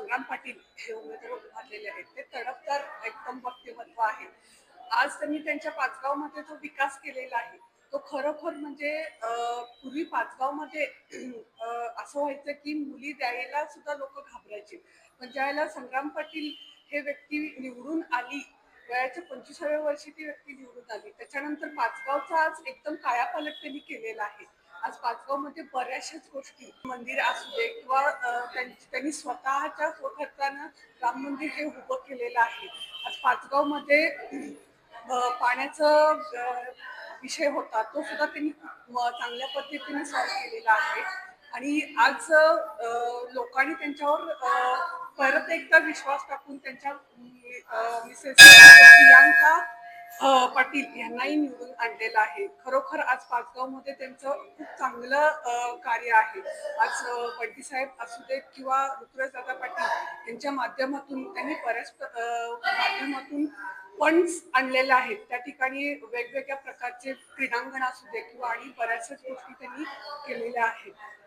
संग्राम पाटील हे उमेदवार उभारलेले आहेत. ते तडफदार एकदम व्यक्तिमत्व आहे. आज त्यांनी त्यांच्या पाचगावमध्ये जो विकास केलेला आहे तो खरोखर म्हणजे पूर्वी पाचगावमध्ये असं व्हायचं की मुली द्यायला सुद्धा लोक घाबरायचे. पण ज्यावेळेला संग्राम पाटील हे व्यक्ती निवडून आली, वयाच्या 25व्या वर्षी ती व्यक्ती निवडून आली, त्याच्यानंतर पाचगावचा आज एकदम कायापालट त्यांनी केलेला आहे. आज पाचगावमध्ये बऱ्याचशाच गोष्टी, मंदिर असू दे किंवा त्यांनी स्वतःच्या स्वखर्चानं राम मंदिर हे उभं केलेलं आहे. आज पाचगावमध्ये पाण्याचं विषय होता तो सुद्धा त्यांनी खूप चांगल्या पद्धतीने सॉल्व्ह केलेला आहे. आणि आज लोकांनी त्यांच्यावर परत एकदा विश्वास टाकून त्यांच्या मिसेस प्रियांका पाटील यांनाही निवडून आणलेलं आहे. खरोखर आज पाचगावमध्ये त्यांचं खूप चांगलं कार्य आहे. आज बंटी साहेब असू देत किंवा ऋतुराजदादा पाटील यांच्या माध्यमातून त्यांनी बऱ्याच माध्यमातून फंड्स आणलेले आहेत. त्या ठिकाणी वेगवेगळ्या प्रकारचे क्रीडांगण असू दे किंवा आणि बऱ्याचशाच गोष्टी त्यांनी केलेल्या आहेत.